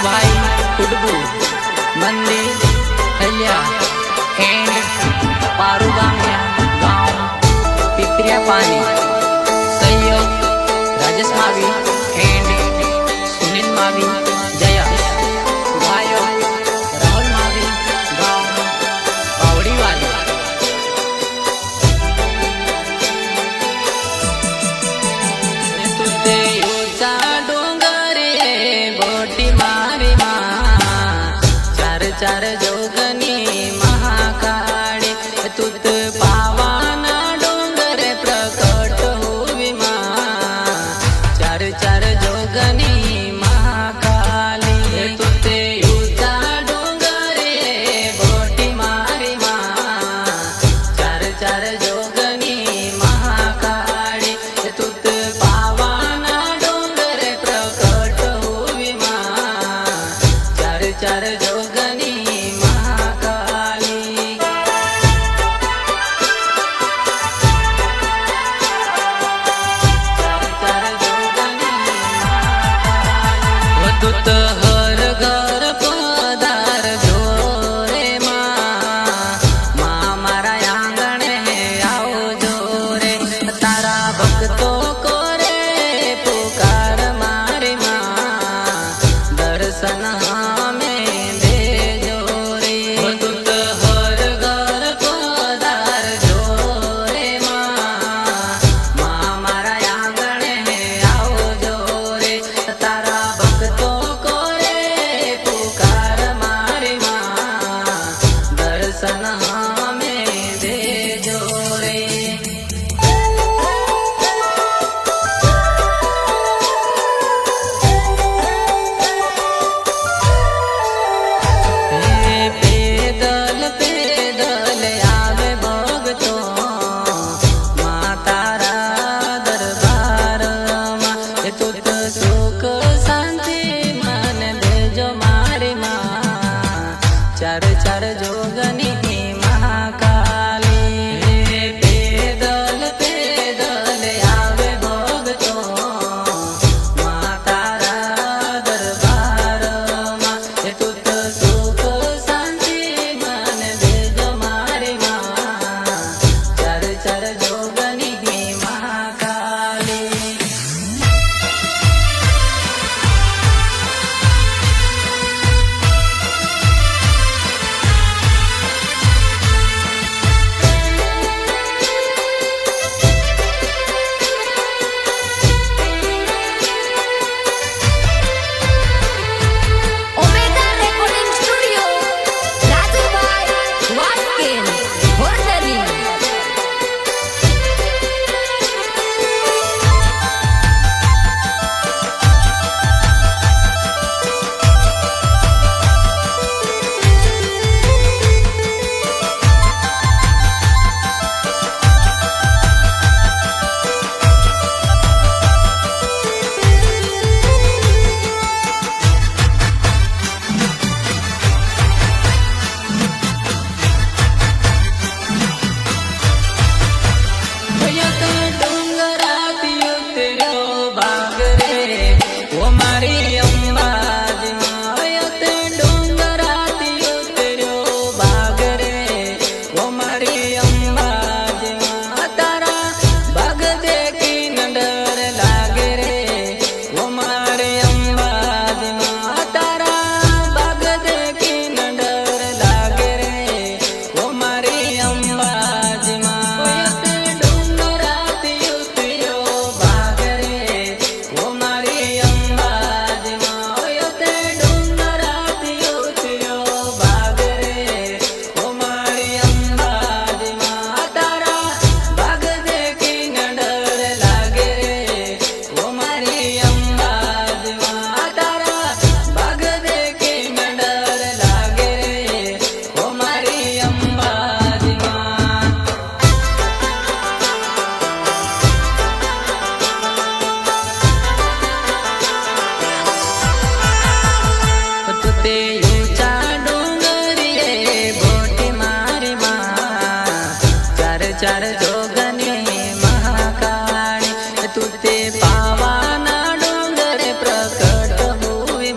भाई कुडबू मंदिर हल्या एंड पारुगाम्या गांव पिपरिया पानी सहयोग राजेश मावी एंड सुनील मावी जया भाइयों राहुल मावी गांव पावड़ी वाली तुझे ऊंचा डोंगरे बोटी मारी चार चार जोगनी महाकाळी तुत पावाना डोंगर प्रकट होवी चार चार जोगनी महाकाली तुते ऊंचा डोंगरे बोटी मारी चार चार जोगनी महाकाळी तुत पावाना डोंगर प्रकट होवी चार चार जोगनी महाकाली चार जोगनी महाकाली वदुत हर घर पदार जोरे माँ मारा आंगणे आओ जोरे तारा भक्तो कोरे पुकार मारी दर्शन हमें दे जोरे वदुत हर घर पदार जोरे माँ मारा आंगणे आओ जोरे तारा भक्तो कोरे पुकार मारी दर्शन हमें दे जोरे पैदल पैदल आवे भगतो मातारा दरबार तुत सुख शांति मन देजो मारी चार चार जोगनी महाकाली पैदल पैदल आवे भगतो मातारा दरबार तुत सुख शांति मन देजो मारी चार चार जोगनी Mahakali Omega Recording Studio, Raju Bhai, Waskin, Hordani. भयत डोंगराती उतर्यो बाग रे वो मारी अंबाजी भयत डोंगराती उतर्यो बाग रे वो मारी अंबाजी तारा बाग देखी न डर लागे रे वो मारी अंबाजी तारा बाग देखी न डर लागे रे वो मारी अंबाजी डोंगराती उतर्यो बाग रे वो मारी अंबाजी डोंगराती उतर्यो बाग रे वो मारी अंबाजी तारा बाग देखी न डर लागे रे वो मारी अंबाजी तारा बाग देखी न डर लागे रे वो मारी अंबाजी तुते ऊंचा डोंगरी बोटी मारी चार चार जोगनी महाकाली तुते पावाना डोंगर प्रकट हुई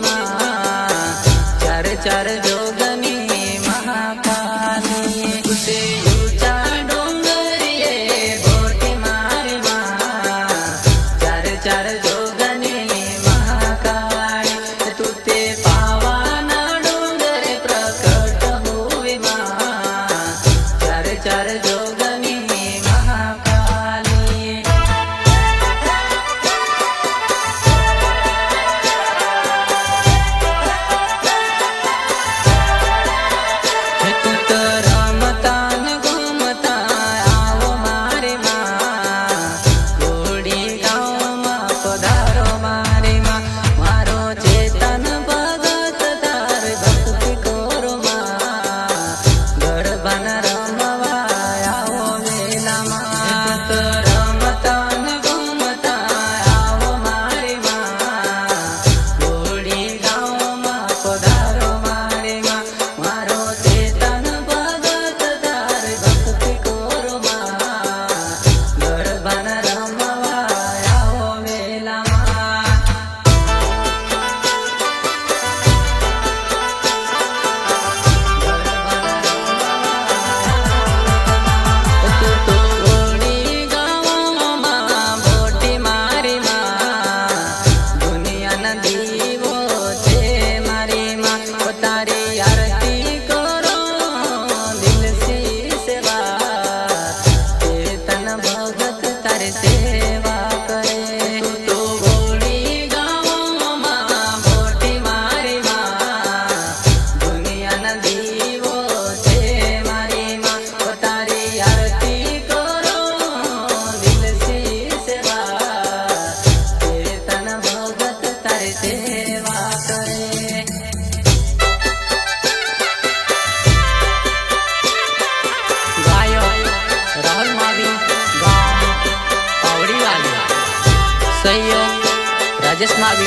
राजेश मावी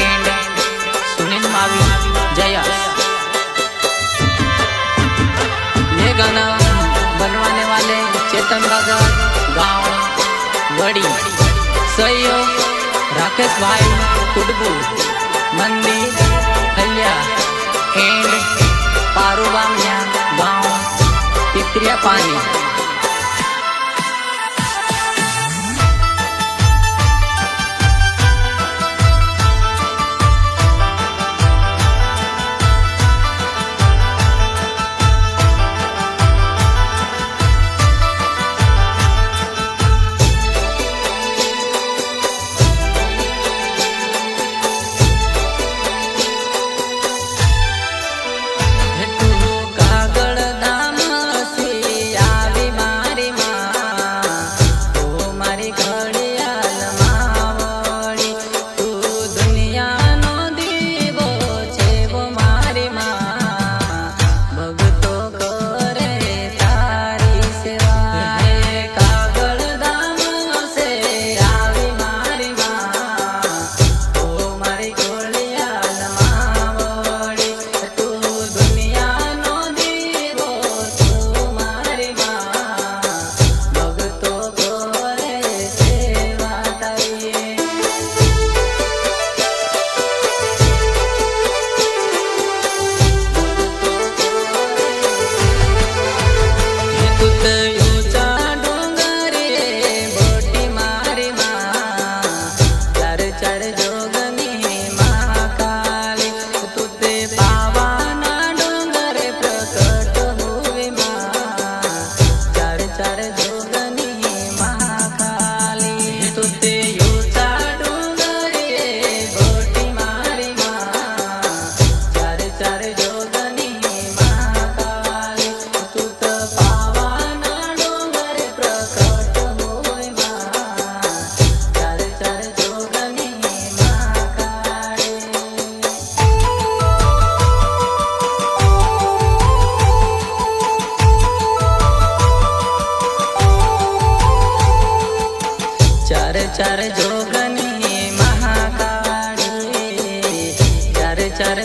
एंड सुनील मावी जयस। ये गाना बनवाने वाले चेतन भगत गांव वड़ी, सहयोग राकेश भाई कुडबू, मंदिर हल्या एंड पारुबामिया गांव पित्रिया पानी। चार जोगनी महाकाली, चार चार